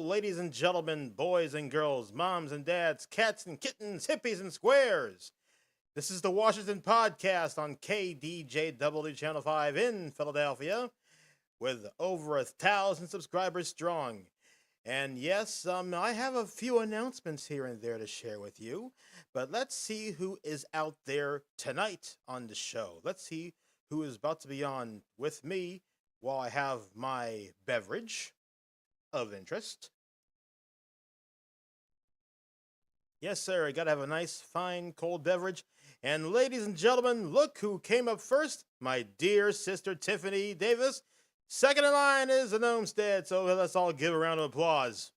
ladies and gentlemen, boys and girls, moms and dads, cats and kittens, hippies and squares. This is the Washington Podcast on KDJW Channel 5 in Philadelphia with over 1,000 subscribers strong. And yes, I have a few announcements here and there to share with you, but let's see who is out there tonight on the show. Let's see who is about to be on with me while I have my beverage of interest. Yes, sir, I gotta have a nice, fine, cold beverage. And ladies and gentlemen, look who came up first, my dear sister Tiffany Davis. Second in line is the Gnomestead, so let's all give a round of applause.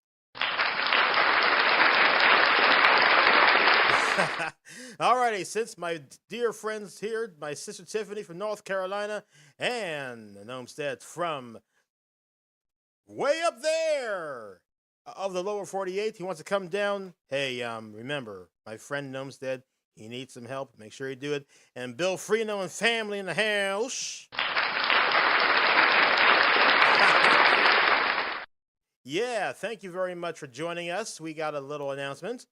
Alrighty, since my dear friends here, my sister Tiffany from North Carolina, and the Gnomestead from way up there of the lower 48, he wants to come down. Hey, remember, my friend Gnomestead, he needs some help. Make sure you do it. And Bill Freno and family in the house. Yeah, thank you very much for joining us. We got a little announcement.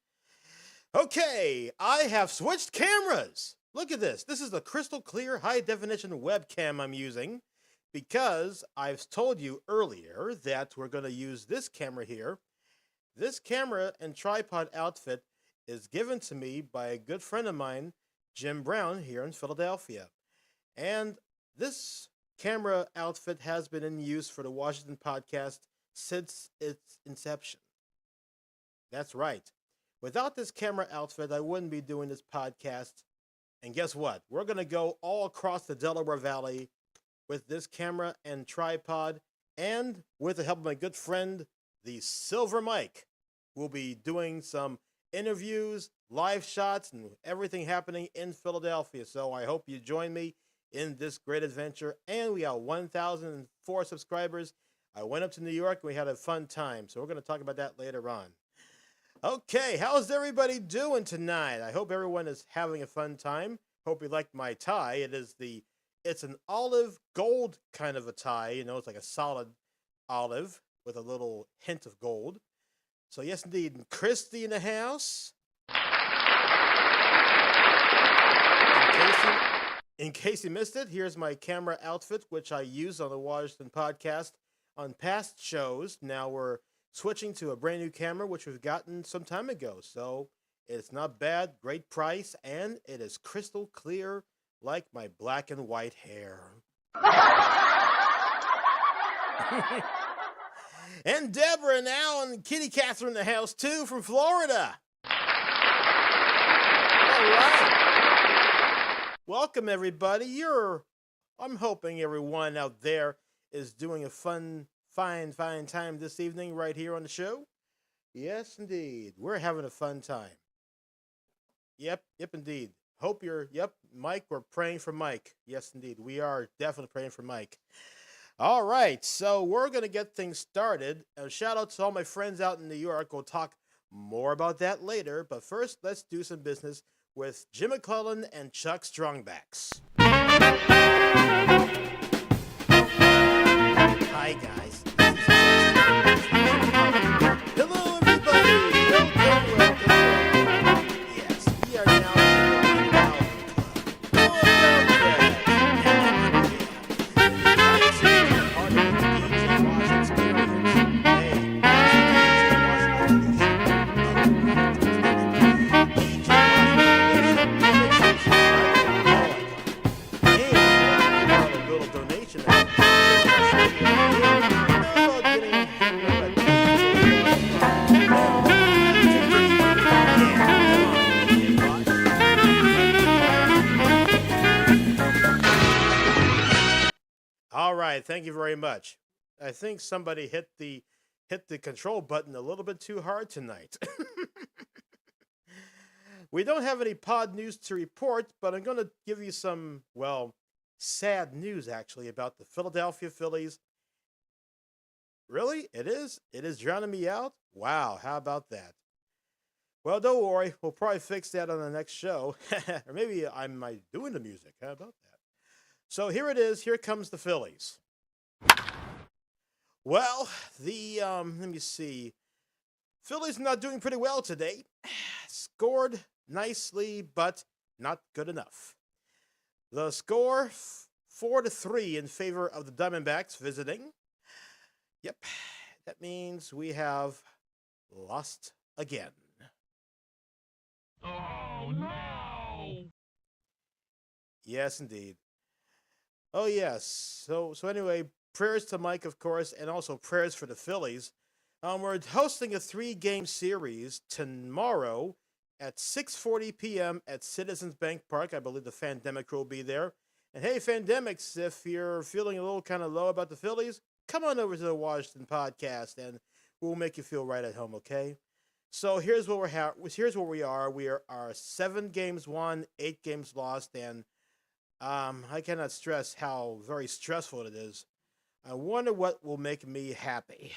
Okay, I have switched cameras. Look at this. This is the crystal clear high definition webcam I'm using because I've told you earlier that we're going to use this camera here. This camera and tripod outfit is given to me by a good friend of mine, Jim Brown, here in Philadelphia. And this camera outfit has been in use for the Washington Podcast since its inception. That's right. Without this camera outfit, I wouldn't be doing this podcast. And guess what? We're going to go all across the Delaware Valley with this camera and tripod, and with the help of my good friend, the Silver Mike. We'll be doing some interviews, live shots, and everything happening in Philadelphia. So I hope you join me in this great adventure. And we got 1,004 subscribers. I went up to New York and we had a fun time. So we're going to talk about that later on. Okay, how's everybody doing tonight? I hope everyone is having a fun time. Hope you liked my tie. It's an olive gold kind of a tie. You know, it's like a solid olive with a little hint of gold. So yes, indeed, Christy in the house. In case you missed it, here's my camera outfit, which I use on the Washington Podcast on past shows. Now we're switching to a brand new camera, which we've gotten some time ago. So it's not bad, great price, and it is crystal clear like my black and white hair. And Deborah and Al and Kitty Catherine in the house, too, from Florida. All right. Welcome, everybody. I'm hoping everyone out there is doing a fine time this evening right here on the show. Yes, indeed. We're having a fun time. Yep, indeed. Mike, we're praying for Mike. Yes, indeed. We are definitely praying for Mike. All right, so we're going to get things started. A shout out to all my friends out in New York. We'll talk more about that later. But first, let's do some business with Jim McClellan and Chuck Strongbacks. Hi, guys. Hello, everybody. Welcome. Yes, we are now All right, thank you very much. I think somebody hit the control button a little bit too hard tonight. We don't have any pod news to report, but I'm going to give you some, sad news actually about the Philadelphia Phillies. Really? It is? It is drowning me out? Wow, how about that? Well, don't worry. We'll probably fix that on the next show. Or maybe I might doing the music. How about that? So here it is. Here comes the Phillies. Well, let me see. Phillies not doing pretty well today. Scored nicely, but not good enough. The score 4-3 in favor of the Diamondbacks visiting. Yep, that means we have lost again. Oh no! Yes, indeed. Oh yes. So anyway, prayers to Mike, of course, and also prayers for the Phillies. We're hosting a 3-game series tomorrow at 6:40 p.m. at Citizens Bank Park. I believe the Fandemic crew will be there. And hey, Fandemics, if you're feeling a little kind of low about the Phillies, come on over to the Washington podcast, and we'll make you feel right at home. Okay? So here's what we are. We are 7 games won, 8 games lost, and I cannot stress how very stressful it is. I wonder what will make me happy.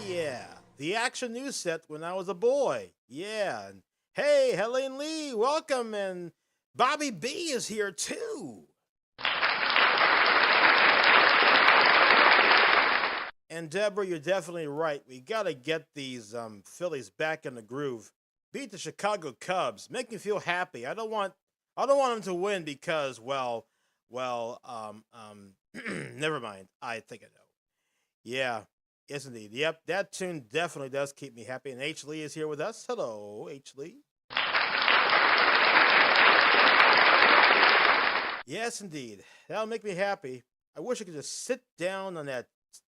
Yeah, the action news set when I was a boy. Yeah, and hey, Helene Lee, welcome, and Bobby B is here too. And Deborah, you're definitely right. We gotta get these Phillies back in the groove. Beat the Chicago Cubs. Make me feel happy. I don't want them to win because, never mind. I think I know. Yeah, yes indeed. Yep, that tune definitely does keep me happy. And H. Lee is here with us. Hello, H. Lee. Yes, indeed. That'll make me happy. I wish I could just sit down on that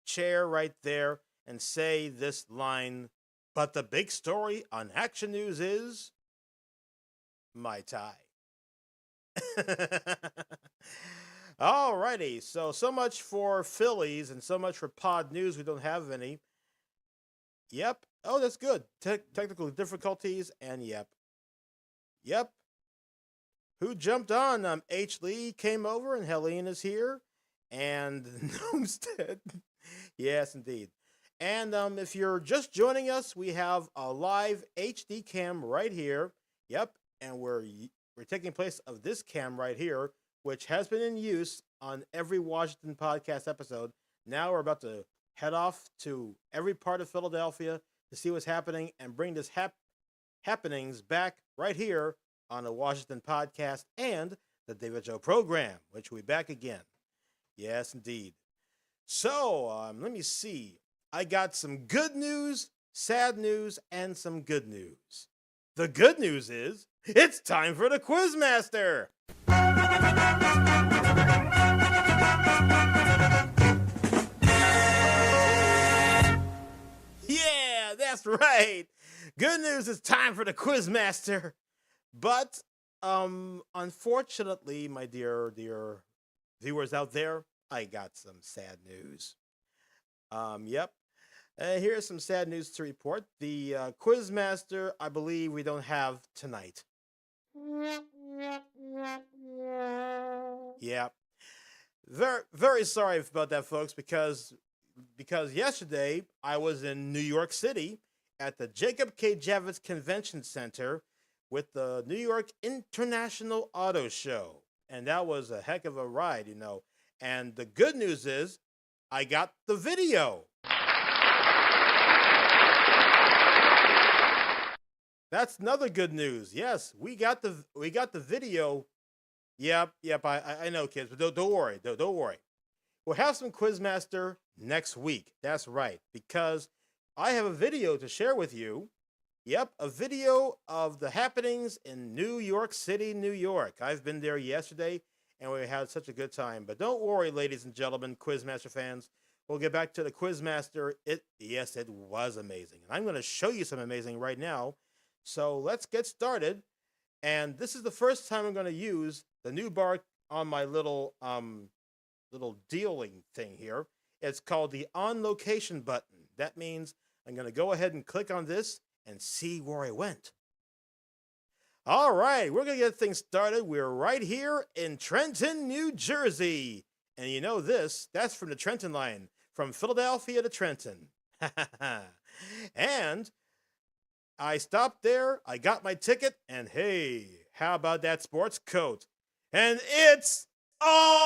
chair right there and say this line, but the big story on Action News is my tie. Alrighty, so much for Phillies and so much for Pod News. We don't have any. Yep. Oh, that's good. Technical difficulties, and yep. Who jumped on? H. Lee came over, and Helene is here, and Gnomestead. Yes, indeed. And if you're just joining us, we have a live HD cam right here. Yep, and we're taking place of this cam right here, which has been in use on every Washington podcast episode. Now we're about to head off to every part of Philadelphia to see what's happening and bring this happenings back right here on the Washington podcast and the David Joe program, which will be back again. Yes, indeed. So, let me see. I got some good news, sad news, and some good news. The good news is, it's time for the Quizmaster! Yeah, that's right! Good news, it's time for the Quizmaster! But, unfortunately, my dear viewers out there, I got some sad news. Yep. Here's some sad news to report. The Quizmaster, I believe we don't have tonight. Yeah. Very, very sorry about that, folks, because yesterday I was in New York City at the Jacob K. Javits Convention Center with the New York International Auto Show. And that was a heck of a ride, you know. And the good news is, I got the video. That's another good news. Yes, we got the video. Yep. I know, kids, but don't worry. Don't worry. We'll have some Quizmaster next week. That's right, because I have a video to share with you. Yep, a video of the happenings in New York City, New York. I've been there yesterday, and we had such a good time. But don't worry, ladies and gentlemen, Quizmaster fans. We'll get back to the Quizmaster. Yes, it was amazing. And I'm going to show you some amazing right now. So let's get started. And this is the first time I'm going to use the new bar on my little dealing thing here. It's called the On Location button. That means I'm going to go ahead and click on this and see where I went. All right, we're going to get things started. We're right here in Trenton, New Jersey. And you know this, that's from the Trenton line, from Philadelphia to Trenton. And I stopped there, I got my ticket, and hey, how about that sports coat? And it's Onslaught!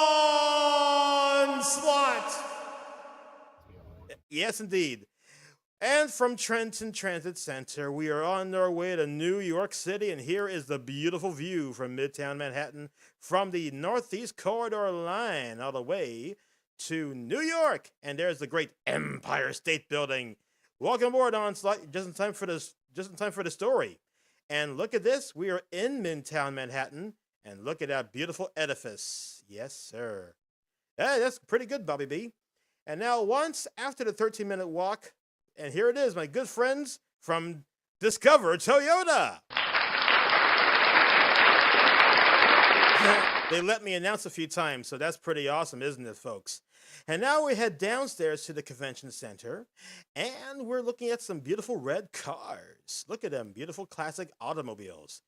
Yes, indeed. And from Trenton Transit Center, we are on our way to New York City, and here is the beautiful view from Midtown Manhattan from the Northeast Corridor line all the way to New York. And there's the great Empire State Building. Welcome aboard, Onslaught. Just in time for this. Just in time for the story. And look at this. We are in Midtown Manhattan, and look at that beautiful edifice. Yes, sir. Hey, that's pretty good, Bobby B. And now, once after the 13-minute walk, and here it is, my good friends from Discover Toyota. They let me announce a few times, so that's pretty awesome, isn't it, folks? And now we head downstairs to the convention center, and we're looking at some beautiful red cars. Look at them, beautiful classic automobiles.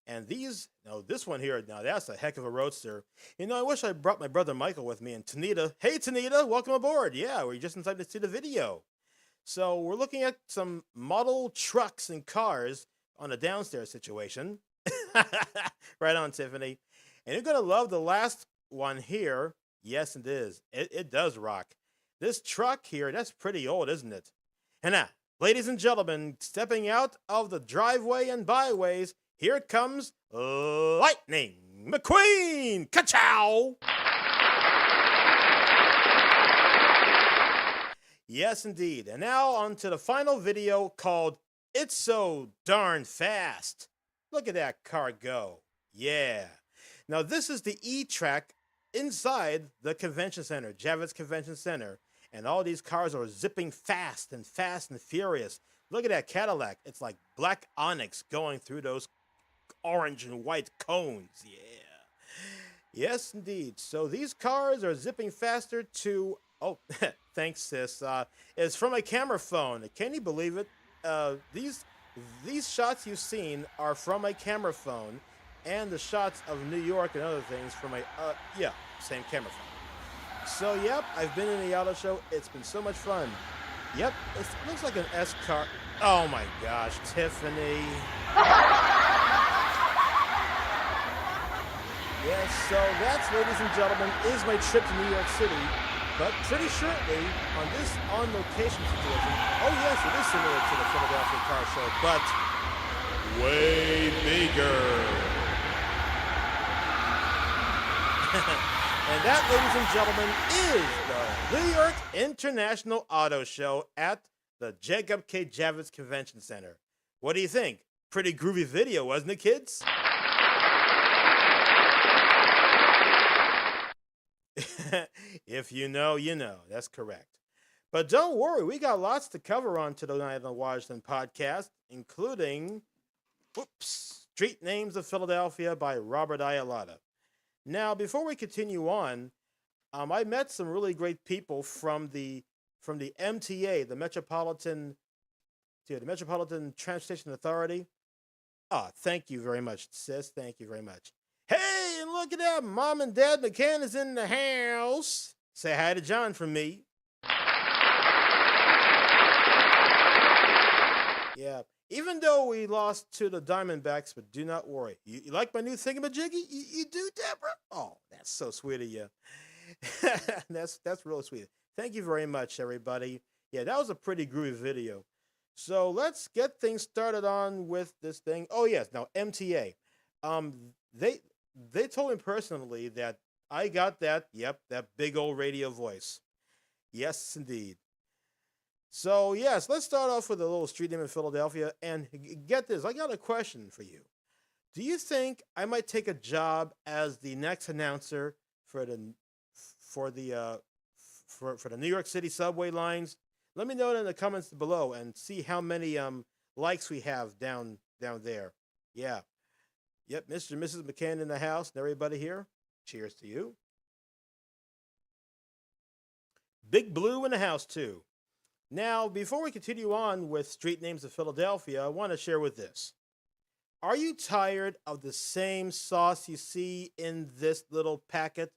And these, this one here, now that's a heck of a roadster. I wish I brought my brother Michael with me and Tanita. Hey, Tanita, welcome aboard. Yeah, we're just in time to see the video. So we're looking at some model trucks and cars on a downstairs situation. Right on, Tiffany. And you're going to love the last one here. Yes, it is. It does rock. This truck here, that's pretty old, isn't it? And now, ladies and gentlemen, stepping out of the driveway and byways, here comes Lightning McQueen. Ka-chow! Yes, indeed. And now on to the final video called It's So Darn Fast. Look at that car go. Yeah. Now, this is the E-track inside the convention center, Javits Convention Center. And all these cars are zipping fast and furious. Look at that Cadillac. It's like black onyx going through those orange and white cones. Yeah. Yes, indeed. So these cars are zipping faster to... Oh, thanks, sis. It's from a camera phone. Can you believe it? These shots you've seen are from a camera phone, and the shots of New York and other things from a, same camera phone. So, yep, I've been in the auto show. It's been so much fun. Yep, it looks like an S car. Oh, my gosh, Tiffany. Yes, so that's, ladies and gentlemen, is my trip to New York City. But pretty shortly, on this on-location situation, oh yes, it is similar to the Philadelphia car show, but way bigger. And that, ladies and gentlemen, is the New York International Auto Show at the Jacob K. Javits Convention Center. What do you think? Pretty groovy video, wasn't it, kids? If you know, you know. That's correct. But don't worry, we got lots to cover on tonight on the Washington podcast, including, Street Names of Philadelphia by Robert Ayalata. Now, before we continue on, I met some really great people from the MTA, the Metropolitan Transportation Authority. Thank you very much, sis. Thank you very much. Hey, and look at that. Mom and Dad McCann is in the house. Say hi to John from me. Yeah. Even though we lost to the Diamondbacks, but do not worry. You like my new thingamajiggy? You do, Deborah? Oh, that's so sweet of you. That's really sweet. Thank you very much, everybody. Yeah, that was a pretty groovy video. So let's get things started on with this thing. Oh, yes. Now, MTA. They told me personally that I got that big old radio voice. Yes, indeed. So, yes, let's start off with a little street name in Philadelphia. And get this, I got a question for you. Do you think I might take a job as the next announcer for the New York City subway lines? Let me know in the comments below and see how many likes we have down there. Yeah. Yep, Mr. and Mrs. McCann in the house and everybody here. Cheers to you. Big Blue in the house, too. Now, before we continue on with Street Names of Philadelphia, I want to share with this. Are you tired of the same sauce you see in this little packet?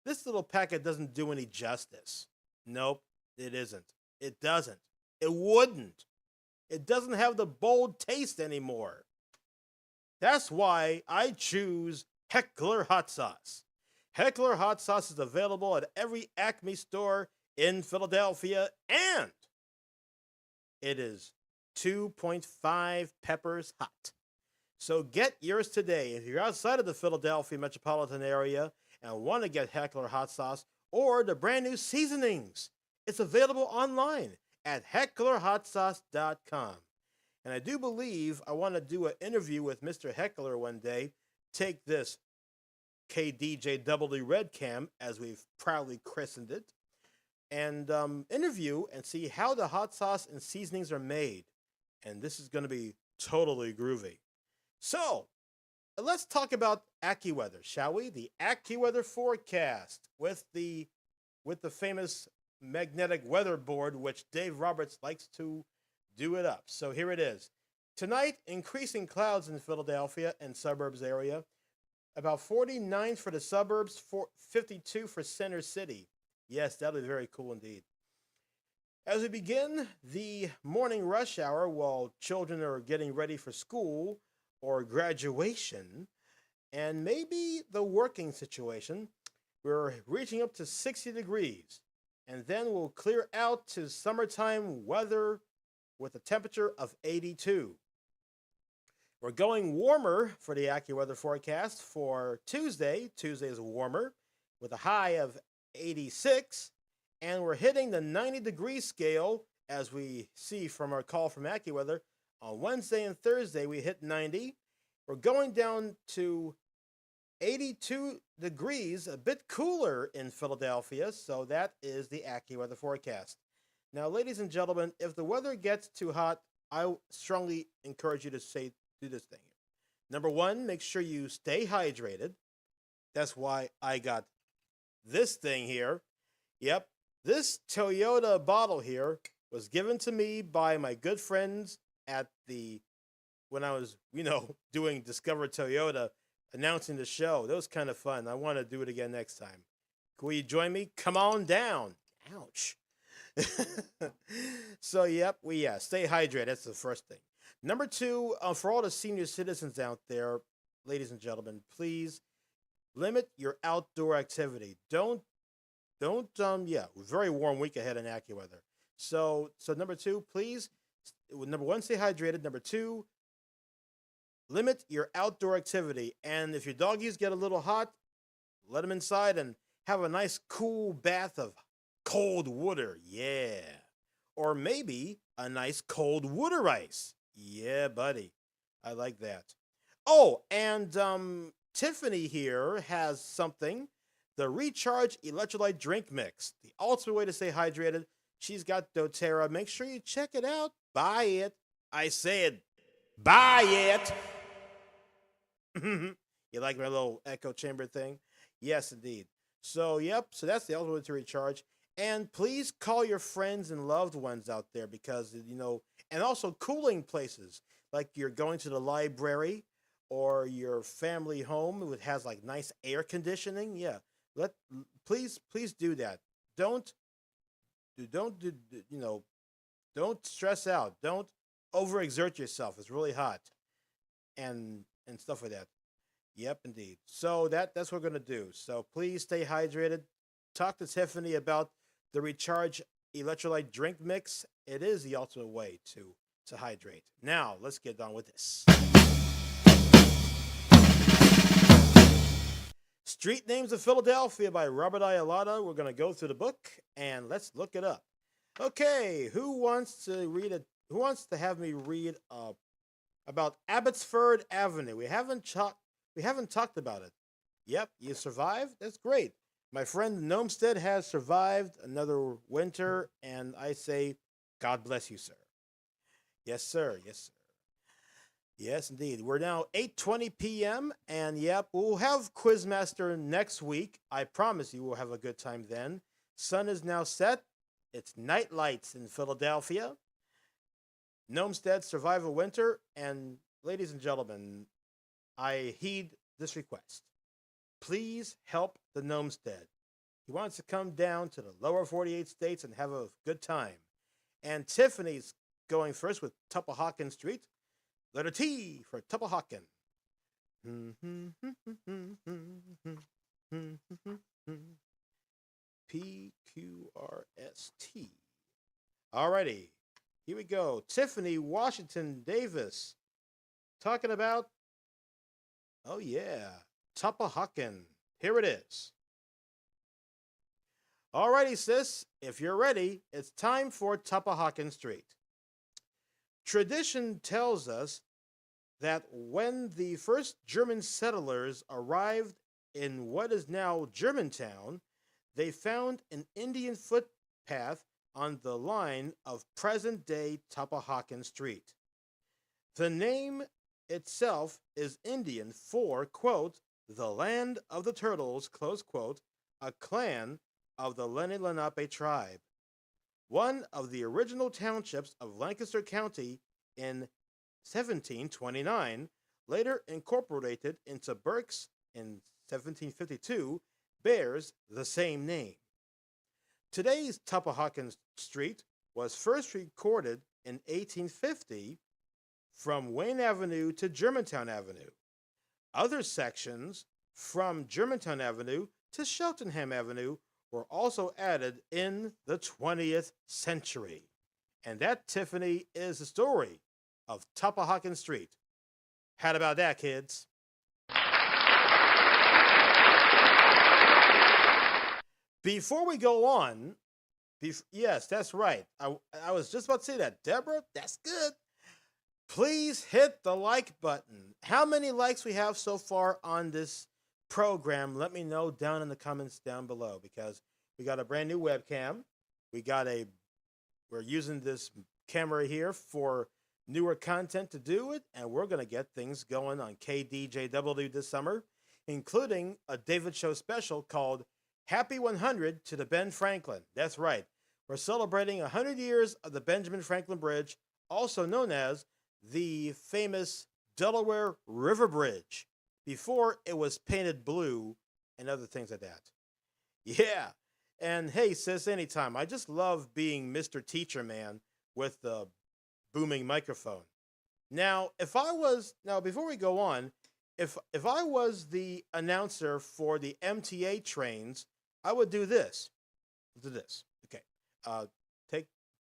This little packet doesn't do any justice. Nope, it isn't. It doesn't. It wouldn't. It doesn't have the bold taste anymore. That's why I choose Heckler hot sauce. Heckler hot sauce is available at every Acme store in Philadelphia, and it is 2.5 peppers hot. So get yours today. If you're outside of the Philadelphia metropolitan area and want to get Heckler hot sauce or the brand new seasonings, it's available online at hecklerhotsauce.com. And I do believe I want to do an interview with Mr. Heckler one day. Take this KDJW Red Cam, as we've proudly christened it, and interview and see how the hot sauce and seasonings are made. And this is going to be totally groovy. So, let's talk about AccuWeather, shall we? The AccuWeather forecast with the famous magnetic weather board, which Dave Roberts likes to do it up. So here it is. Tonight, increasing clouds in Philadelphia and suburbs area. About 49 for the suburbs, 52 for Center City. Yes, that'll be very cool indeed. As we begin the morning rush hour while children are getting ready for school or graduation, and maybe the working situation, we're reaching up to 60 degrees. And then we'll clear out to summertime weather with a temperature of 82. We're going warmer for the AccuWeather forecast for Tuesday. Tuesday is warmer with a high of 86. And we're hitting the 90-degree scale, as we see from our call from AccuWeather. On Wednesday and Thursday, we hit 90. We're going down to 82 degrees, a bit cooler in Philadelphia. So that is the AccuWeather forecast. Now, ladies and gentlemen, if the weather gets too hot, I strongly encourage you to do this thing. Number one, make sure you stay hydrated. That's why I got this thing here. Yep, this Toyota bottle here was given to me by my good friends when I was, doing Discover Toyota, announcing the show. That was kind of fun. I want to do it again next time. Will you join me? Come on down. Ouch. So, yep, stay hydrated. That's the first thing. Number two, for all the senior citizens out there, ladies and gentlemen, please limit your outdoor activity. Very warm week ahead in AccuWeather. So number two, please, number one, stay hydrated. Number two, limit your outdoor activity. And if your doggies get a little hot, let them inside and have a nice cool bath of cold water. Yeah. Or maybe a nice cold water ice. Yeah, buddy. I like that. Oh, and Tiffany here has something. The Recharge Electrolyte Drink Mix. The ultimate way to stay hydrated. She's got doTERRA. Make sure you check it out. Buy it. I said, buy it. You like my little echo chamber thing? Yes, indeed. So, yep. So that's the ultimate way to recharge. And please call your friends and loved ones out there because, and also cooling places. Like you're going to the library or your family home that has like nice air conditioning. Yeah. Please do that. Don't stress out. Don't overexert yourself. It's really hot and stuff like that. Yep, indeed. So that's what we're gonna do. So please stay hydrated. Talk to Tiffany about the Recharge Electrolyte Drink Mix. It is the ultimate way to hydrate. Now let's get on with this. Street Names of Philadelphia by Robert Ayalada. We're going to go through the book and let's look it up. Okay, who wants to have me read about Abbotsford Avenue? We haven't talked about it. Yep, you survived? That's great. My friend Gnomestead has survived another winter, and I say, God bless you, sir. Yes, sir. Yes, sir. Yes, indeed. We're now 8:20 p.m. and yep, we'll have Quizmaster next week. I promise you we'll have a good time then. Sun is now set. It's night lights in Philadelphia. Gnomestead survive a winter, and ladies and gentlemen, I heed this request. Please help the Gnomestead. He wants to come down to the lower 48 states and have a good time. And Tiffany's going first with Tuppahawken Street. Letter T for Tuppahawken. PQRST. Alrighty, here we go. Tiffany Washington Davis talking about, oh yeah, Tuppahawken. Here it is. Alrighty, sis, if you're ready, it's time for Tuppahawken Street. Tradition tells us that when the first German settlers arrived in what is now Germantown, they found an Indian footpath on the line of present-day Tuppahawken Street. The name itself is Indian for, quote, the land of the turtles, close quote, a clan of the Lenni Lenape tribe, one of the original townships of Lancaster County in 1729, later incorporated into Berks in 1752, bears the same name. Today's Tuppahawken Street was first recorded in 1850 from Wayne Avenue to Germantown Avenue. Other sections from Germantown Avenue to Cheltenham Avenue were also added in the 20th century. And that, Tiffany, is the story of Tuppahawken Street. How about that, kids? Before we go on, yes, that's right. I was just about to say that. Deborah, that's good. Please hit the like button. How many likes we have so far on this program, let me know down in the comments down below, because we got a brand new webcam. We're using this camera here for newer content to do it, and we're going to get things going on KDJW this summer, including a David Show special called Happy 100 to the Ben Franklin. That's right. We're celebrating 100 years of the Benjamin Franklin Bridge, also known as the famous Delaware River Bridge, before it was painted blue and other things like that. Yeah. And hey, sis, anytime. I just love being Mr. Teacher Man with the booming microphone. Now, before we go on, if I was the announcer for the MTA trains, I would do this. Do this. Okay.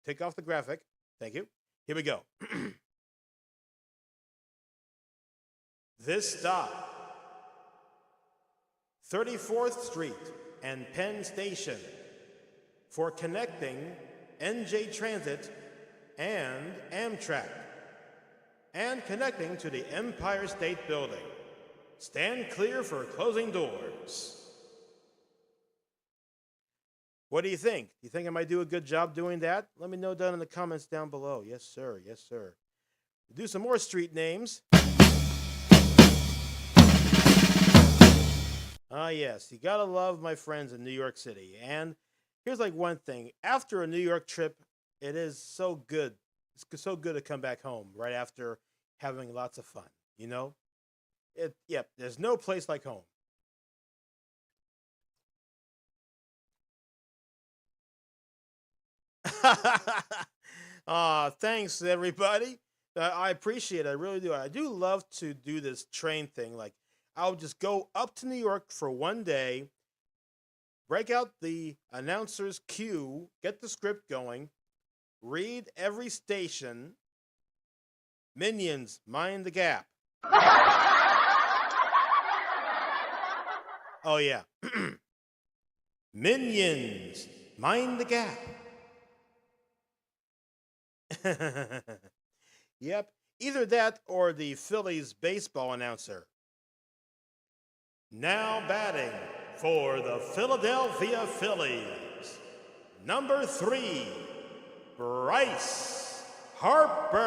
Take off the graphic. Thank you. Here we go. This stop, 34th Street and Penn Station, for connecting NJ Transit and Amtrak, and connecting to the Empire State Building. Stand clear for closing doors. What do you think? Do you think I might do a good job doing that? Let me know down in the comments down below. Yes, sir. Yes, sir. We'll do some more street names. Yes, you gotta love my friends in New York City. And here's like one thing. After a New York trip, it is so good. It's so good to come back home right after having lots of fun, you know? There's no place like home. Thanks everybody. I appreciate it. I really do. I do love to do this train thing. Like, I'll just go up to New York for one day, break out the announcer's cue, get the script going, read every station. Minions, mind the gap. Oh, yeah. Minions, mind the gap. Yep, either that or the Phillies baseball announcer. Now batting for the Philadelphia Phillies, number 3, Bryce Harper.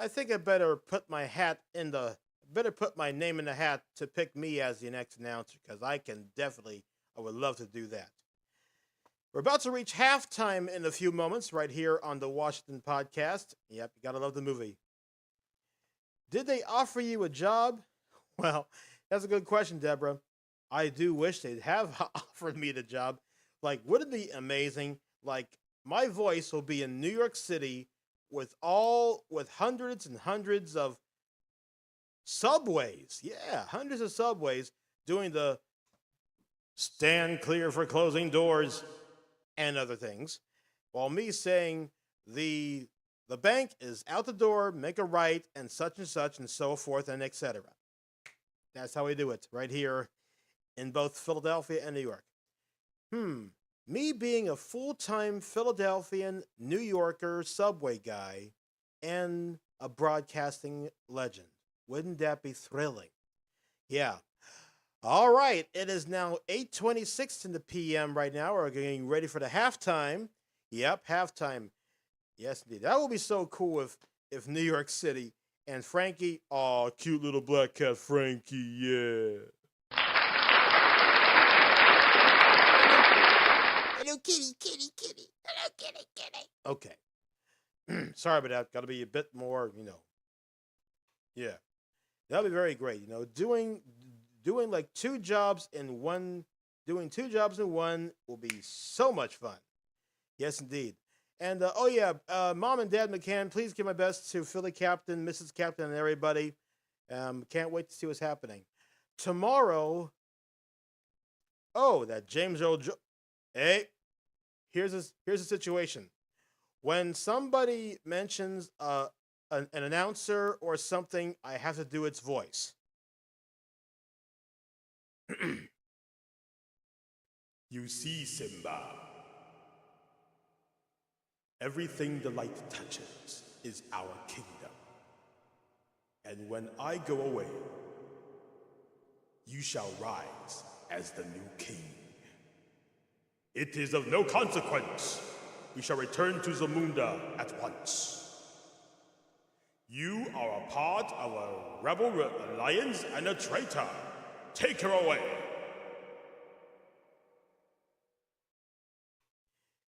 I think I better put my name in the hat to pick me as the next announcer, because I would love to do that. We're about to reach halftime in a few moments right here on the Washington Podcast. Yep, you gotta love the movie. Did they offer you a job? Well, that's a good question, Deborah. I do wish they'd have offered me the job. Like, wouldn't it be amazing? Like, my voice will be in New York City with hundreds and hundreds of subways. Yeah, hundreds of subways doing the stand clear for closing doors and other things, while me saying the bank is out the door, make a right, and such and so forth and etc. That's how we do it right here in both Philadelphia and New York. Me being a full-time Philadelphian, New Yorker subway guy and a broadcasting legend. Wouldn't that be thrilling? Yeah. All right, it is now 8:26 in the p.m. right now. We're getting ready for the halftime. Yep, halftime. Yes, indeed. That would be so cool if New York City and Frankie, aw, cute little black cat Frankie, yeah. Hello, kitty, kitty, kitty. Hello, kitty, kitty. Okay. Sorry about that. Got to be a bit more, Yeah. That'll be very great. Doing like two jobs in one will be so much fun. Yes, indeed. And Mom and Dad McCann, please give my best to Philly Captain, Mrs. Captain, and everybody. Can't wait to see what's happening tomorrow. Oh, that James Earl. Hey, here's a situation. When somebody mentions an announcer or something, I have to do its voice. You see, Simba, everything the light touches is our kingdom. And when I go away, you shall rise as the new king. It is of no consequence. We shall return to Zamunda at once. You are a part of a rebel alliance and a traitor. Take her away.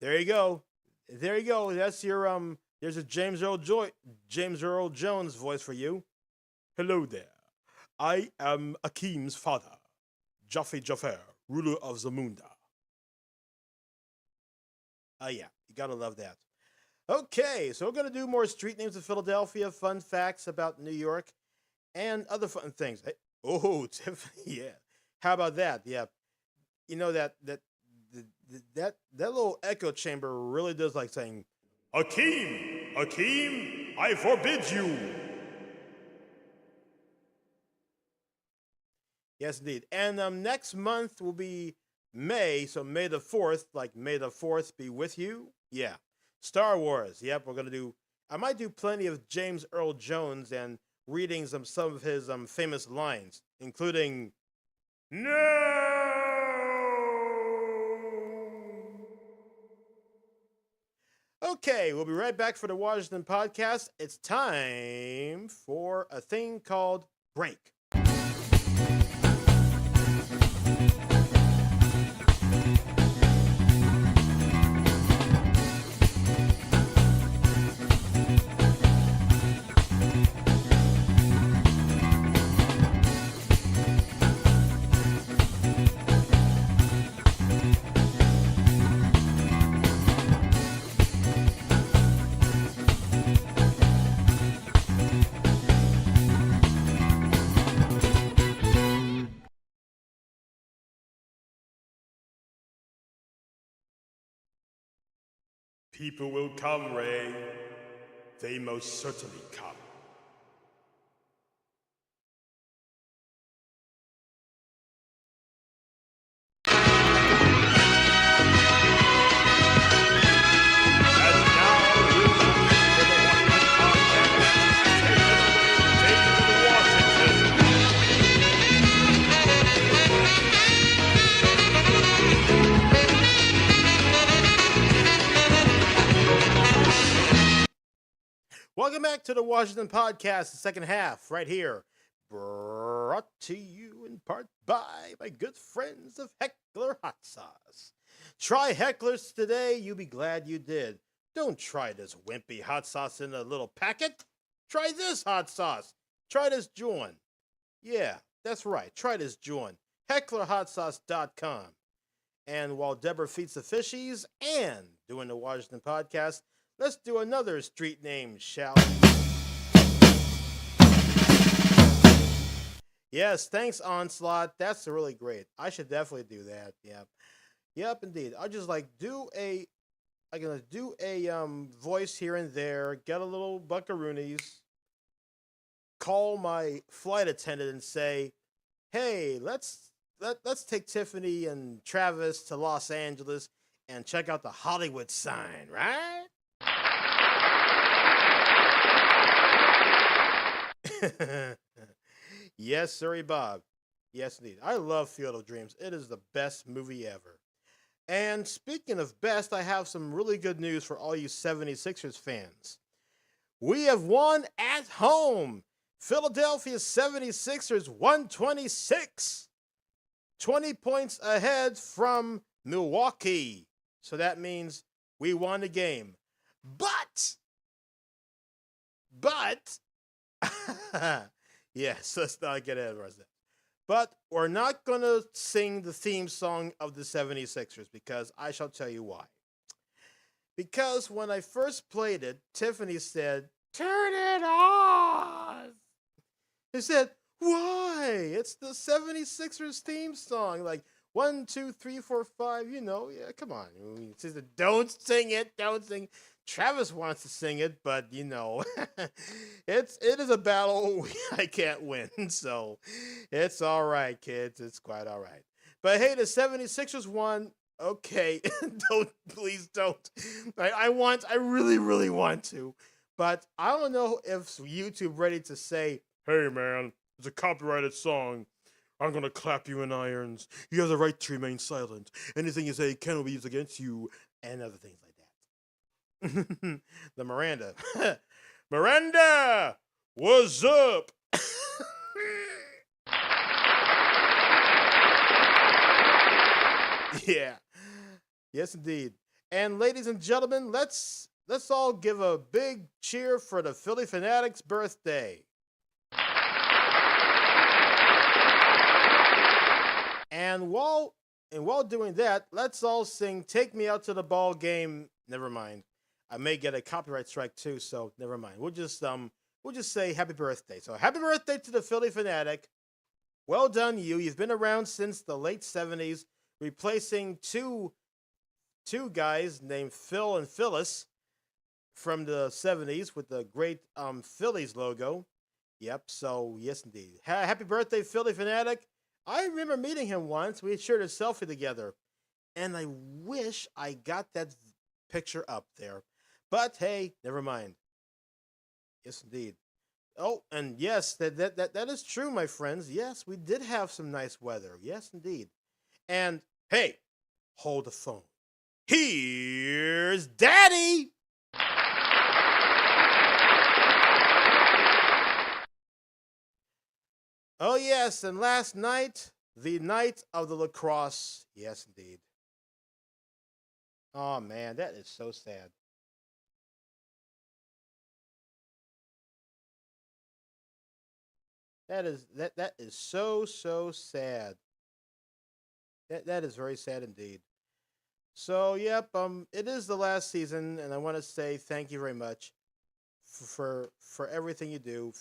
There you go. There you go. That's your there's a James Earl Jones voice for you. Hello there. I am Akeem's father, Jafar, ruler of Zamunda. Yeah, you gotta love that. Okay, so we're gonna do more street names of Philadelphia, fun facts about New York, and other fun things. Oh, Tiffany, yeah. How about that? Yeah, that little echo chamber really does like saying, Akeem, I forbid you. Yes, indeed. And next month will be May, so May the 4th, like May the 4th be with you. Yeah. Star Wars. Yep, I might do plenty of James Earl Jones and readings of some of his famous lines, including, No! Okay, we'll be right back for the Washington podcast. It's time for a thing called break. People will come, Ray. They most certainly come. Welcome back to the Washington podcast, the second half, right here. Brought to you in part by my good friends of Heckler Hot Sauce. Try Heckler's today, you'll be glad you did. Don't try this wimpy hot sauce in a little packet. Try this hot sauce. Try this joint. Yeah, that's right. Try this joint. HecklerHotSauce.com. And while Deborah feeds the fishies and doing the Washington podcast, let's do another street name, shall we? Yes, thanks, Onslaught. That's really great. I should definitely do that. Yep. Yep, indeed. I'll just like I'm gonna do a voice here and there, get a little buckaroonies, call my flight attendant and say, "Hey, let's take Tiffany and Travis to Los Angeles and check out the Hollywood sign, right?" Yes, sirree, Bob. Yes, indeed. I love Field of Dreams. It is the best movie ever. And speaking of best, I have some really good news for all you 76ers fans. We have won at home. Philadelphia 76ers 126. 20 points ahead from Milwaukee. So that means we won the game. But, yes, let's not get ahead of ourselves. But we're not going to sing the theme song of the 76ers because I shall tell you why. Because when I first played it, Tiffany said, "Turn it off." He said, "Why? It's the 76ers theme song. Like 1, 2, 3, 4, 5, yeah, come on." She said, "Don't sing it, don't sing." Travis wants to sing it, but it is a battle I can't win. So it's all right, kids. It's quite all right. But hey, the 76ers won. Okay, please don't. I really, really want to. But I don't know if YouTube ready to say, "Hey man, it's a copyrighted song. I'm gonna clap you in irons. You have the right to remain silent. Anything you say cannot be used against you," and other things like that. The Miranda. Miranda, what's up? Yeah. Yes, indeed. And ladies and gentlemen, let's all give a big cheer for the Philly Fanatic's birthday. And while doing that, let's all sing "Take Me Out to the Ball Game." Never mind. I may get a copyright strike too, so never mind. We'll just say happy birthday. So happy birthday to the Philly Fanatic. Well done, you. You've been around since the late 70s, replacing two guys named Phil and Phyllis from the 70s with the great Phillies logo. Yep, so yes indeed. Happy birthday, Philly Fanatic. I remember meeting him once. We shared a selfie together. And I wish I got that picture up there. But hey, never mind. Yes, indeed. Oh, and yes, that is true, my friends. Yes, we did have some nice weather. Yes, indeed. And hey, hold the phone. Here's Daddy. Oh, yes, and last night, the night of the lacrosse. Yes, indeed. Oh, man, that is so sad. That is so sad. That is very sad indeed. So, yep, it is the last season, and I want to say thank you very much for everything you do.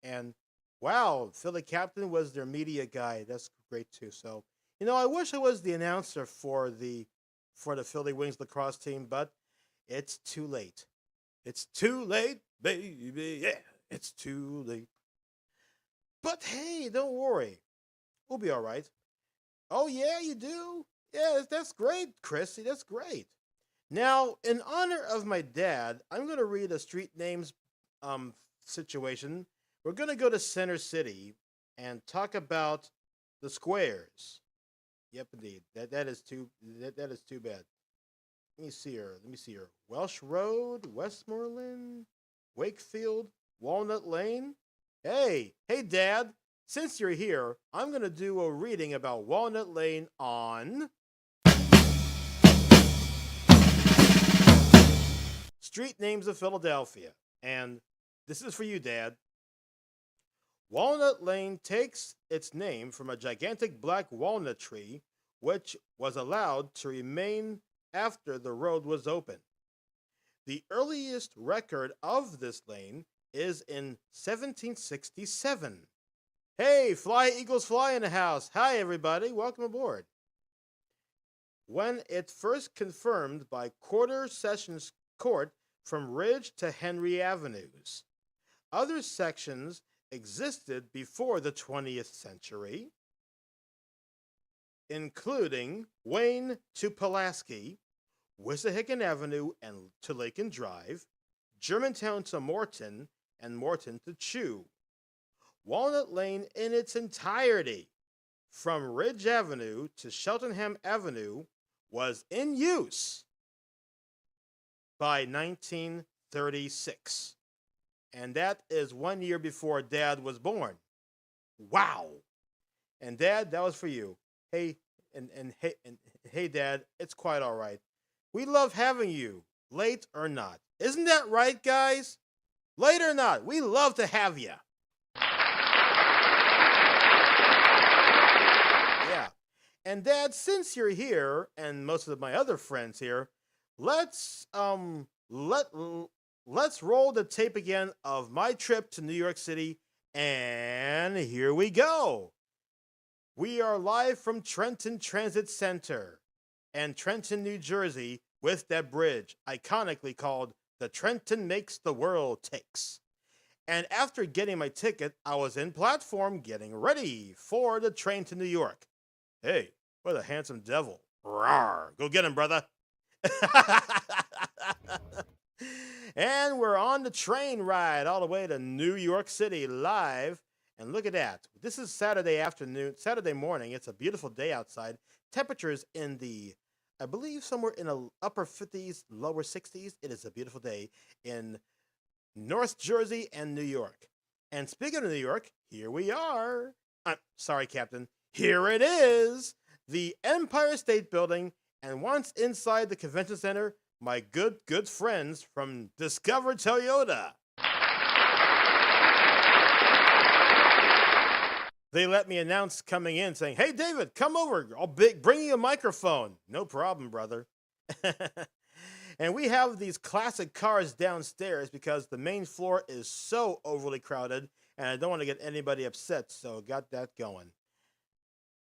And wow, Philly Captain was their media guy. That's great too. So, I wish I was the announcer for the Philly Wings lacrosse team, but it's too late. It's too late, baby. Yeah, it's too late. But hey, don't worry. We'll be all right. Oh, yeah, you do? Yeah, that's great, Chrissy. That's great. Now, in honor of my dad, I'm going to read a street names situation. We're going to go to Center City and talk about the squares. Yep, indeed. That is too bad. Let me see her. Welsh Road, Westmoreland, Wakefield, Walnut Lane. Hey, Dad. Since you're here, I'm going to do a reading about Walnut Lane on Street Names of Philadelphia. And this is for you, Dad. Walnut Lane takes its name from a gigantic black walnut tree which was allowed to remain after the road was open. The earliest record of this lane is in 1767. Hey, Fly Eagles Fly in the house. Hi, everybody. Welcome aboard. When it first confirmed by Quarter Sessions Court from Ridge to Henry Avenues. Other sections existed before the 20th century, including Wayne to Pulaski, Wissahickon Avenue and to Lakin Drive, Germantown to Morton, and Morton to Chew. Walnut Lane in its entirety, from Ridge Avenue to Cheltenham Avenue, was in use by 1936. And that is 1 year before Dad was born. Wow. And Dad, that was for you. Hey, hey, Dad, it's quite all right. We love having you, late or not. Isn't that right, guys? Late or not, we love to have you. Yeah. And Dad, since you're here, and most of my other friends here, let's roll the tape again of my trip to New York City, and here we go. We are live from Trenton Transit Center and Trenton, New Jersey, with that bridge, iconically called the Trenton Makes the World Takes. And after getting my ticket, I was in platform getting ready for the train to New York. Hey, what a handsome devil. Rawr, go get him, brother. And we're on the train ride all the way to New York City live. And look at that. This is Saturday morning. It's a beautiful day outside. Temperatures in the, I believe, somewhere in the upper 50s, lower 60s. It is a beautiful day in North Jersey and New York. And speaking of New York, here we are. Sorry, Captain. Here it is, the Empire State Building. And once inside the convention center, my good friends from Discover Toyota. They let me announce coming in saying, hey, David, come over. I'll bring you a microphone. No problem, brother. And we have these classic cars downstairs because the main floor is so overly crowded, and I don't want to get anybody upset, so got that going.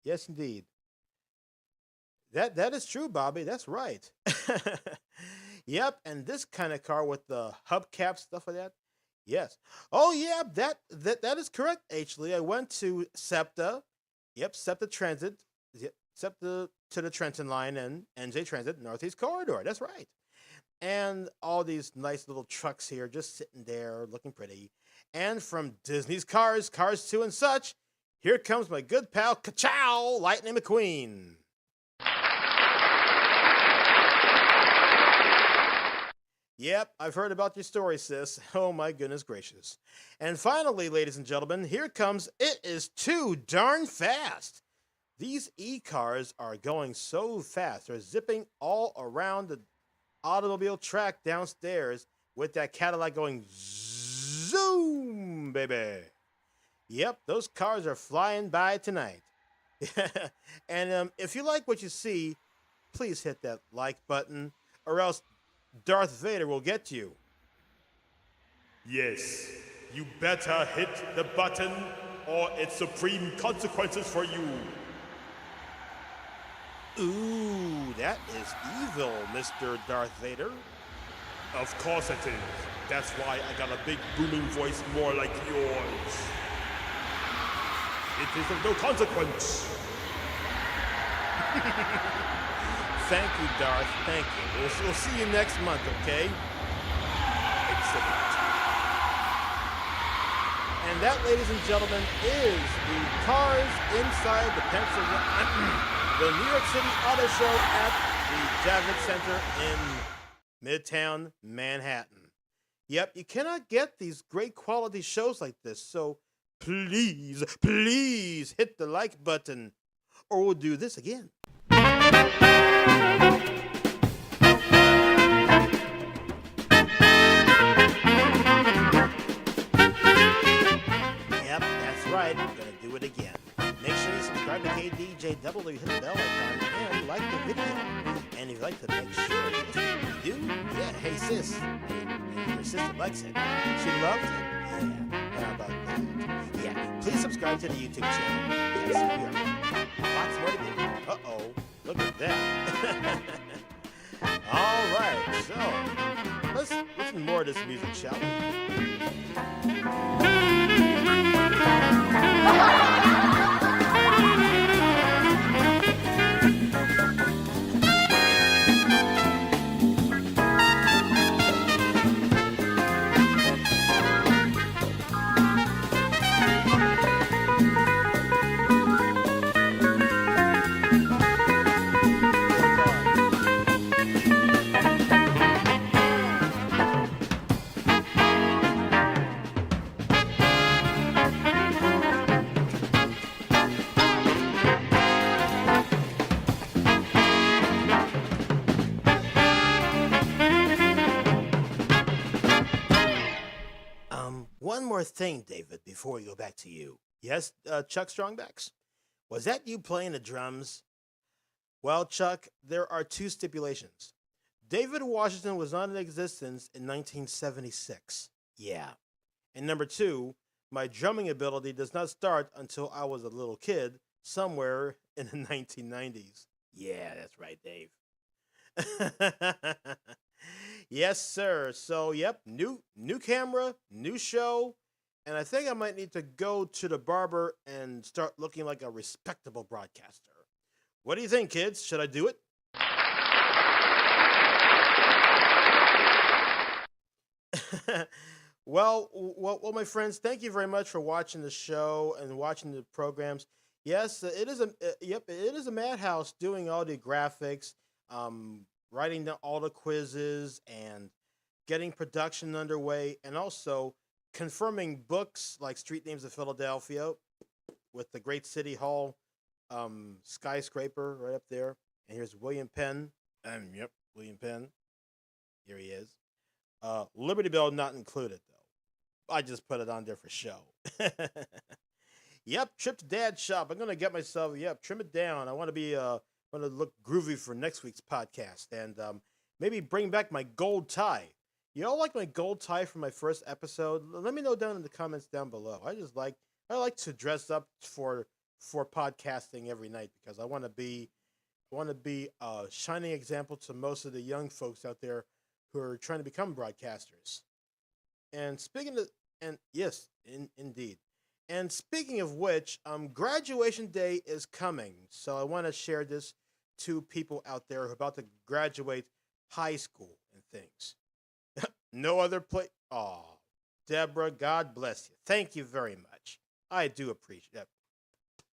Yes, indeed. That is true, Bobby. That's right. Yep, and this kind of car with the hubcap, stuff like that. Yes. Oh, yeah, that is correct, actually. I went to SEPTA. Yep, SEPTA Transit. Yep, SEPTA to the Trenton Line and NJ Transit Northeast Corridor. That's right. And all these nice little trucks here just sitting there looking pretty. And from Disney's Cars 2 and such, here comes my good pal, Ka-chow, Lightning McQueen. Yep, I've heard about your story, sis. Oh, my goodness gracious. And finally, ladies and gentlemen, here comes It Is Too Darn Fast. These e-cars are going so fast. They're zipping all around the automobile track downstairs with that Cadillac going zoom, baby. Yep, those cars are flying by tonight. And if you like what you see, please hit that like button, or else Darth Vader will get you. Yes, you better hit the button or it's supreme consequences for you. Ooh, that is evil, Mr. Darth Vader. Of course it is. That's why I got a big booming voice more like yours. It is of no consequence. Thank you, Darth. Thank you. We'll see you next month, okay? Excellent. And that, ladies and gentlemen, is the cars inside the the New York City Auto Show at the Javits Center in Midtown Manhattan. Yep, you cannot get these great quality shows like this, so please hit the like button, or we'll do this again. Yep, that's right. I'm going to do it again. Make sure you subscribe to KDJW, hit the bell icon, if you'd like to make sure you do, yeah, hey sis, hey, your sister likes it. She loves it. Yeah, how about that? Yeah, please subscribe to the YouTube channel. Yes, we are. Lots more to do. Uh-oh, look at that. All right, so let's listen more to this music, shall we? One more thing, David, before we go back to you. Yes, Chuck Strongbacks? Was that you playing the drums? Well, Chuck, there are two stipulations. David Washington was not in existence in 1976. Yeah. And number two, my drumming ability does not start until I was a little kid, somewhere in the 1990s. Yeah, that's right, Dave. Yes, sir. So, yep, new camera, new show, and I think I might need to go to the barber and start looking like a respectable broadcaster. What do you think, kids? Should I do it? Well, my friends, thank you very much for watching the show and watching the programs. Yes, it is a madhouse doing all the graphics, writing down all the quizzes and getting production underway, and also confirming books like Street Names of Philadelphia with the Great City Hall skyscraper right up there. And here's William Penn. Yep, William Penn. Here he is. Liberty Bell not included, though. I just put it on there for show. Yep, trip to Dad's shop. I'm going to get myself, trim it down. I want to be... want to look groovy for next week's podcast, and maybe bring back my gold tie. You all like my gold tie from my first episode? Let me know down in the comments down below. I like to dress up for podcasting every night because I want to be a shining example to most of the young folks out there who are trying to become broadcasters. And indeed. And speaking of which, graduation day is coming, so I want to share this to people out there who are about to graduate high school and things. No other place. Aw, Deborah, God bless you. Thank you very much. I do appreciate that.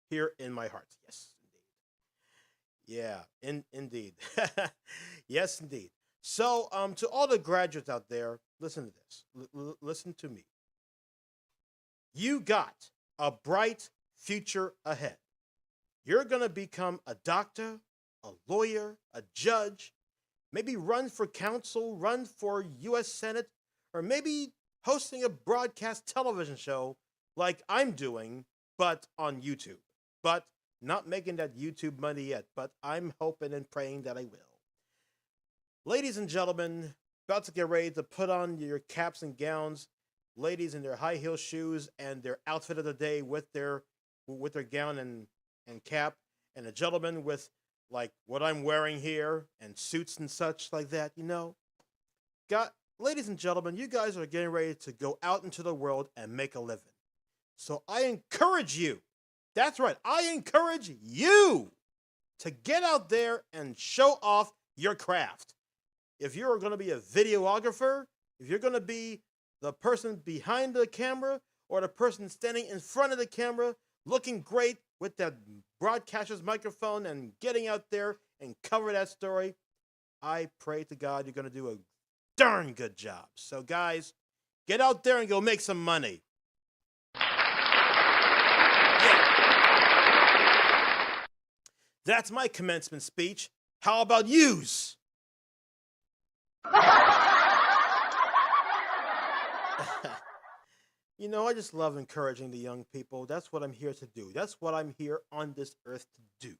Here in my heart. Yes, indeed. Yeah, indeed. Yes, indeed. So, to all the graduates out there, listen to this. Listen to me. You got a bright future ahead. You're going to become a doctor, a lawyer, a judge, maybe run for council, run for U.S. Senate, or maybe hosting a broadcast television show like I'm doing, but on YouTube. But not making that YouTube money yet, but I'm hoping and praying that I will. Ladies and gentlemen, about to get ready to put on your caps and gowns. Ladies in their high heel shoes and their outfit of the day with their gown and cap, and the gentlemen with like what I'm wearing here and suits and such like that, ladies and gentlemen, you guys are getting ready to go out into the world and make a living. So I encourage you, that's right, I encourage you to get out there and show off your craft. If you're going to be a videographer, if you're going to be the person behind the camera or the person standing in front of the camera looking great with that broadcaster's microphone and getting out there and cover that story, I pray to God you're going to do a darn good job. So guys, get out there and go make some money. Yeah. That's my commencement speech. How about yous? I just love encouraging the young people. That's what I'm here to do. That's what I'm here on this earth to do.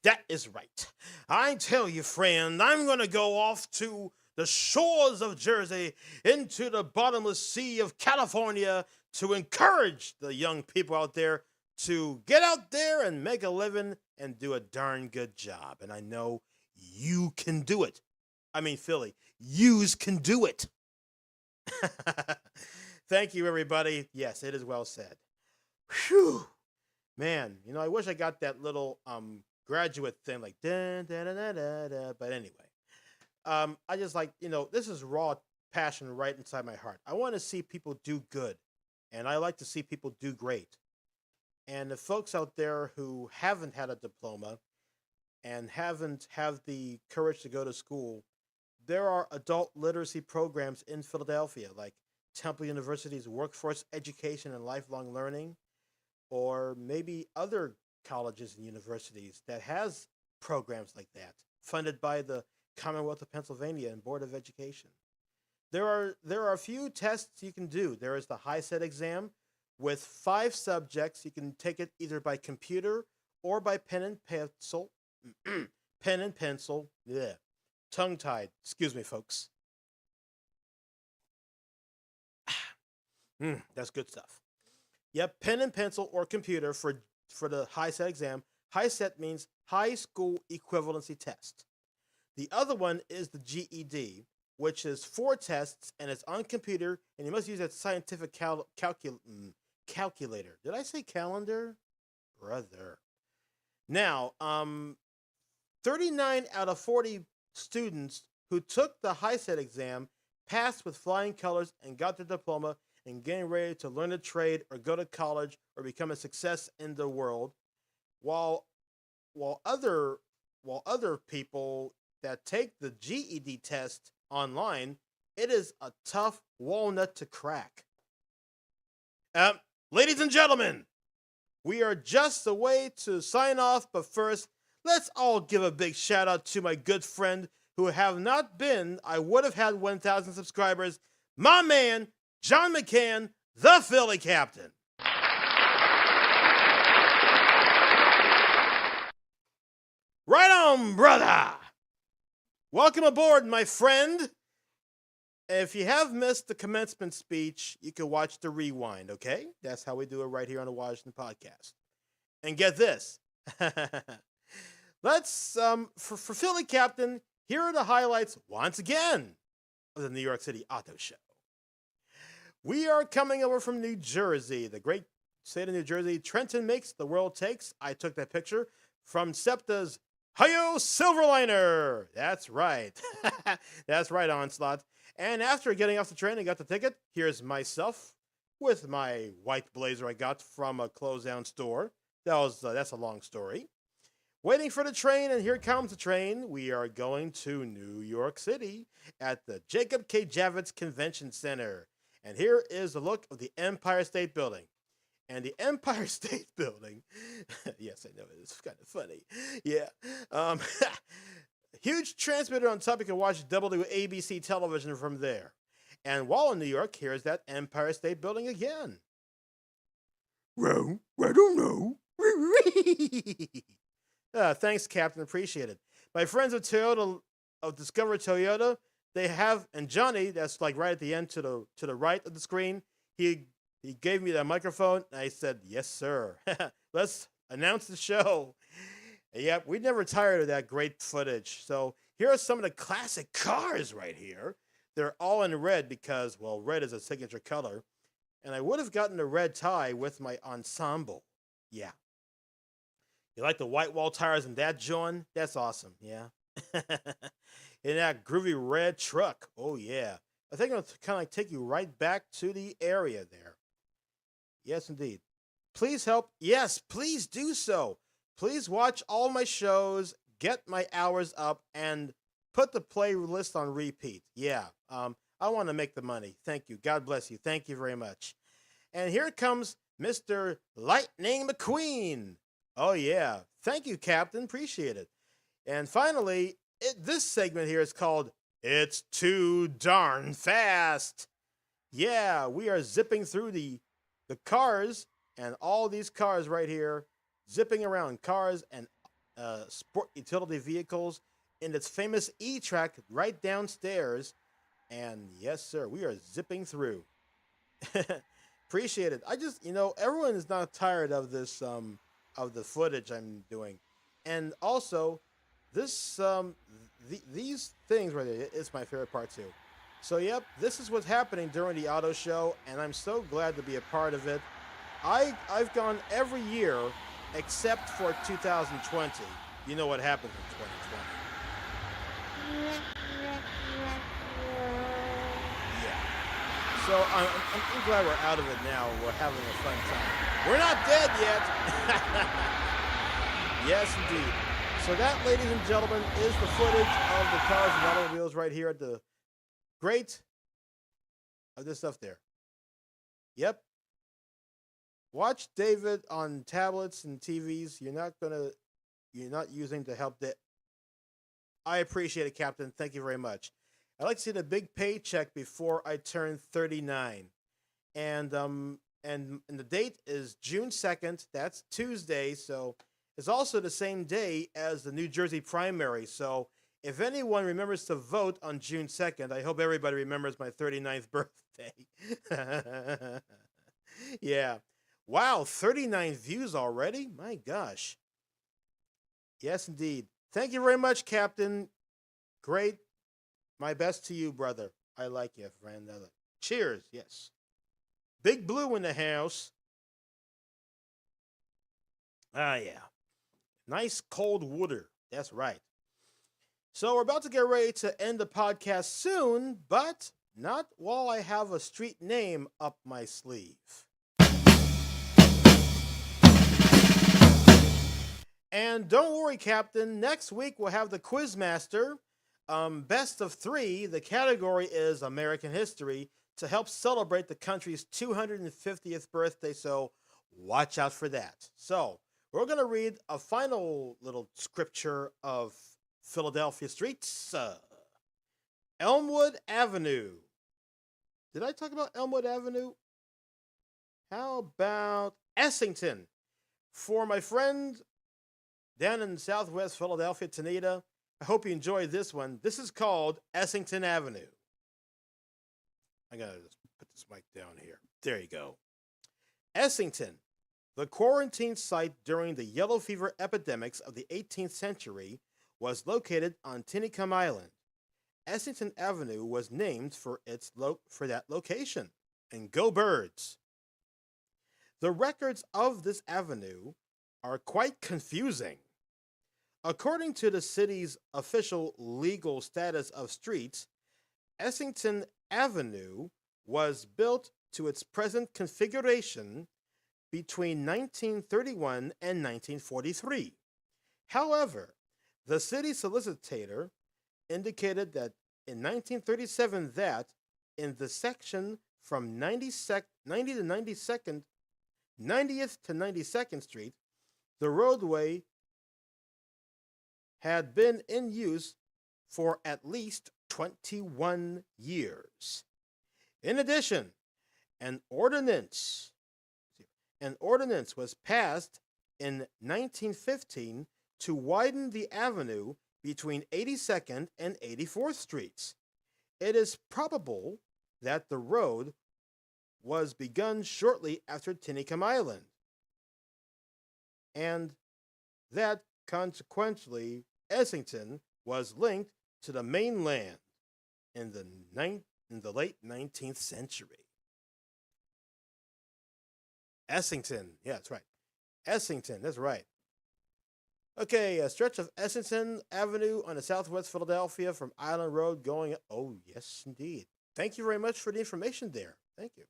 That is right. I tell you, friend, I'm going to go off to the shores of Jersey into the bottomless sea of California to encourage the young people out there to get out there and make a living and do a darn good job. And I know you can do it. I mean, Philly, yous can do it. Thank you, everybody. Yes, it is well said. Whew. Man, I wish I got that little graduate thing like da da da da da da. But anyway, I just like this is raw passion right inside my heart. I want to see people do good, and I like to see people do great. And the folks out there who haven't had a diploma and haven't have the courage to go to school, there are adult literacy programs in Philadelphia, like Temple University's Workforce Education and Lifelong Learning, or maybe other colleges and universities that has programs like that, funded by the Commonwealth of Pennsylvania and Board of Education. There are a few tests you can do. There is the HiSET exam with 5 subjects. You can take it either by computer or by pen and pencil. Pen and pencil. Yeah. Tongue-tied. Excuse me, folks. That's good stuff. Yep, pen and pencil or computer for the HiSET exam. HiSET means High School Equivalency Test. The other one is the GED, which is 4 tests, and it's on computer, and you must use that scientific calculator. Did I say calendar? Brother. Now, 39 out of 40 students who took the HiSET exam passed with flying colors and got their diploma and getting ready to learn a trade or go to college or become a success in the world, while other people that take the GED test online, it is a tough walnut to crack. Ladies and gentlemen, we are just a way to sign off, but first, let's all give a big shout out to my good friend who have not been, I would have had 1,000 subscribers, my man, John McCann, the Philly Captain. Right on, brother. Welcome aboard, my friend. If you have missed the commencement speech, you can watch the rewind, okay? That's how we do it right here on the Washington Podcast. And get this. Let's, for Philly Captain, here are the highlights once again of the New York City Auto Show. We are coming over from New Jersey, the great state of New Jersey. Trenton makes, the world takes. I took that picture from SEPTA's Hi-Yo Silverliner. That's right. That's right, Onslaught. And after getting off the train and got the ticket, here's myself with my white blazer I got from a closed-down store. That's a long story. Waiting for the train, and here comes the train. We are going to New York City at the Jacob K. Javits Convention Center. And here is the look of the Empire State Building. And the Empire State Building, yes, I know, it's kind of funny. Yeah. Huge transmitter on top. You can watch WABC television from there. And while in New York, here's that Empire State Building again. Well, I don't know. Thanks, Captain. Appreciate it. My friends of Toyota, of Discover Toyota, they have, and Johnny, that's like right at the end to the right of the screen, he gave me that microphone, and I said, yes, sir. Let's announce the show. And yep, we never tired of that great footage. So here are some of the classic cars right here. They're all in red because, well, red is a signature color. And I would have gotten a red tie with my ensemble. Yeah. You like the white wall tires in that, John? That's awesome, yeah. In that groovy red truck. Oh, yeah. I think I'm going to kind of like take you right back to the area there. Yes, indeed. Please help. Yes, please do so. Please watch all my shows, get my hours up, and put the playlist on repeat. Yeah, I want to make the money. Thank you. God bless you. Thank you very much. And here comes Mr. Lightning McQueen. Oh, yeah. Thank you, Captain. Appreciate it. And finally, this segment here is called It's Too Darn Fast. Yeah, we are zipping through the cars, and all these cars right here, zipping around cars and sport utility vehicles in its famous E-Track right downstairs. And yes, sir, we are zipping through. Appreciate it. I just, everyone is not tired of this, of the footage I'm doing, and also this, these things right there. It's my favorite part too. So, yep, this is what's happening during the auto show, and I'm so glad to be a part of it. I've gone every year except for 2020. You know what happened in 2020? Yeah. So I'm glad we're out of it now. We're having a fun time. We're not dead yet. Yes, indeed. So that, ladies and gentlemen, is the footage of the cars and automobiles right here at the great of this stuff there. Yep. Watch David on tablets and TVs. You're not using to help that. I appreciate it, Captain. Thank you very much. I'd like to see the big paycheck before I turn 39. And the date is June 2nd. That's Tuesday, so it's also the same day as the New Jersey primary. So if anyone remembers to vote on June 2nd, I hope everybody remembers my 39th birthday. Yeah. Wow, 39 views already? My gosh. Yes, indeed. Thank you very much, Captain. Great. My best to you, brother. I like you, friend. Cheers, yes. Big Blue in the house. Ah, yeah. Nice cold water. That's right. So we're about to get ready to end the podcast soon, but not while I have a street name up my sleeve. And don't worry, Captain. Next week we'll have the Quizmaster. Best of three. The category is American history to help celebrate the country's 250th birthday. So watch out for that. So we're going to read a final little scripture of Philadelphia streets. Elmwood Avenue. Did I talk about Elmwood Avenue? How about Essington? For my friend down in Southwest Philadelphia, Tanita, I hope you enjoyed this one. This is called Essington Avenue. I gotta just put this mic down here. There you go. Essington, the quarantine site during the yellow fever epidemics of the 18th century, was located on Tinicum Island. Essington Avenue was named for that location. And go Birds! The records of this avenue are quite confusing. According to the city's official legal status of streets, Essington Avenue was built to its present configuration between 1931 and 1943. However, the city solicitor indicated that in 1937 that in the section from 90th to 92nd Street, the roadway had been in use for at least 21 years. In addition, an ordinance was passed in 1915 to widen the avenue between 82nd and 84th Streets. It is probable that the road was begun shortly after Tinicum Island, and that consequently Essington was linked to the mainland in the late 19th century. Essington, yeah, that's right. Essington, that's right. Okay, a stretch of Essington Avenue on the southwest Philadelphia from Island Road going. Oh, yes, indeed. Thank you very much for the information there. Thank you.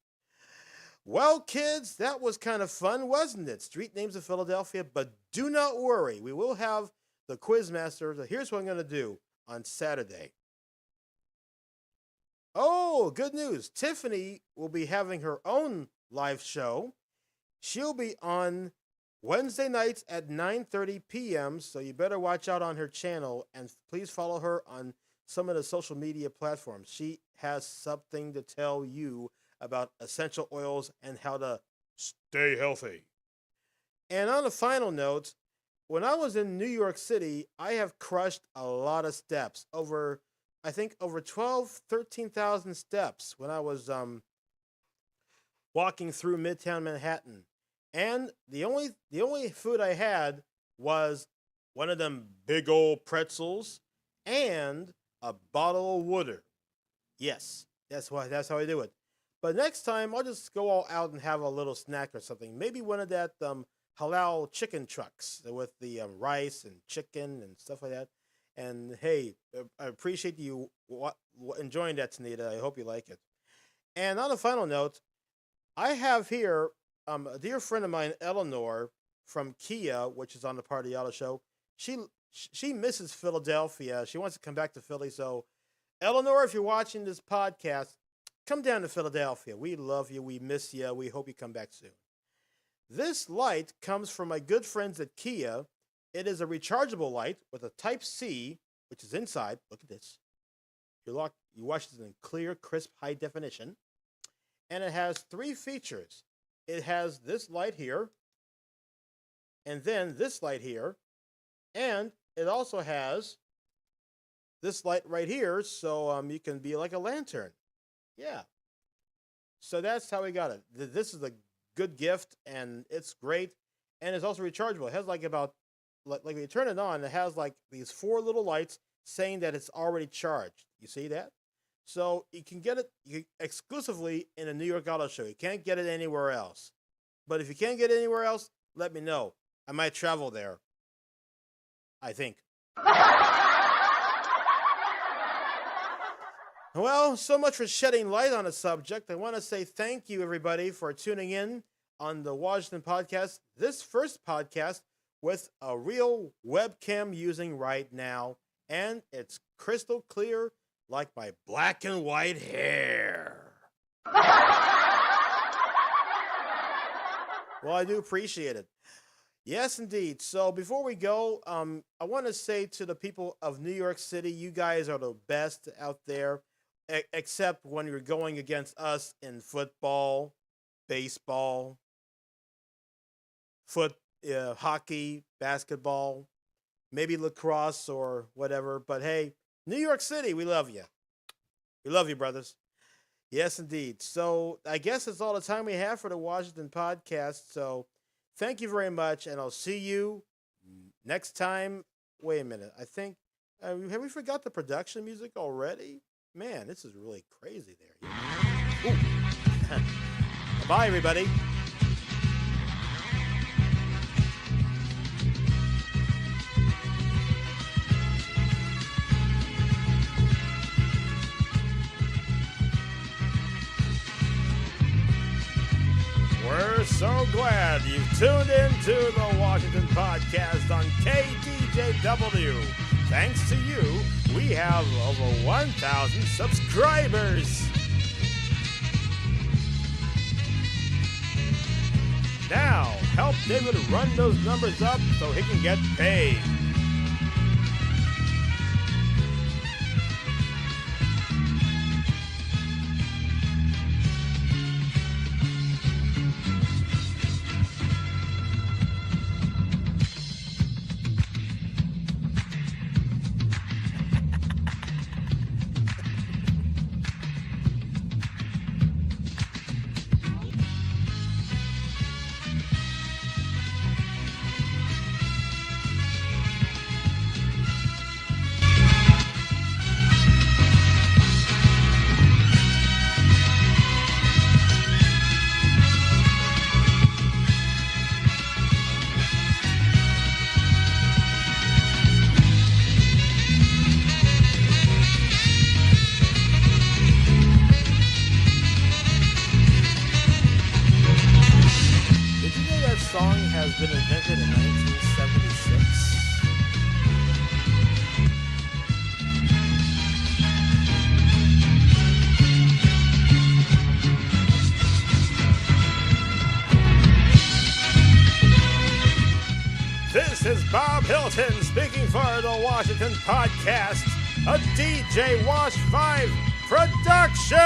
Well, kids, that was kind of fun, wasn't it? Street names of Philadelphia, but do not worry. We will have the Quizmaster. So here's what I'm going to do on Saturday. Oh, good news. Tiffany will be having her own live show. She'll be on Wednesday nights at 9:30 p.m., so you better watch out on her channel, and please follow her on some of the social media platforms. She has something to tell you about essential oils and how to stay healthy. And on a final note, when I was in New York City, I have crushed a lot of steps. I think over 13,000 steps when I was walking through Midtown Manhattan. And the only food I had was one of them big old pretzels and a bottle of water. Yes, that's how I do it. But next time I'll just go all out and have a little snack or something. Maybe one of that halal chicken trucks with the rice and chicken and stuff like that. And hey, I appreciate you enjoying that, Tanita. I hope you like it. And on a final note, I have here a dear friend of mine, Eleanor from Kia, which is on the Party Auto Show. She misses Philadelphia. She wants to come back to Philly. So, Eleanor, if you're watching this podcast, come down to Philadelphia. We love you. We miss you. We hope you come back soon. This light comes from my good friends at Kia. It is a rechargeable light with a Type-C, which is inside. Look at this. You watch this in clear, crisp, high definition. And it has 3 features. It has this light here, and then this light here, and it also has this light right here, so you can be like a lantern. Yeah. So that's how we got it. This is a good gift, and it's great, and it's also rechargeable. It has like when you turn it on, it has like these 4 little lights saying that it's already charged. You see that? So you can get it exclusively in a New York Auto Show. You can't get it anywhere else. But if you can't get it anywhere else, let me know. I might travel there. I think. Well, so much for shedding light on a subject. I want to say thank you, everybody, for tuning in on the Washington Podcast. This first podcast with a real webcam using right now. And it's crystal clear like my black and white hair. Well, I do appreciate it. Yes, indeed. So before we go, I want to say to the people of New York City, you guys are the best out there, except when you're going against us in football, baseball, hockey, basketball, maybe lacrosse or whatever. But hey, New York City, we love you. We love you, brothers. Yes, indeed. So I guess that's all the time we have for the Washington Podcast. So thank you very much, and I'll see you next time. Wait a minute. I think, have we forgot the production music already? Man, this is really crazy there. Bye, everybody. We're so glad you've tuned in to the Washington Podcast on KDJW. Thanks to you, we have over 1,000 subscribers. Now, help David run those numbers up so he can get paid. Been invented in 1976. This is Bob Hilton speaking for the Washington Podcast, a DJ Wash 5 production!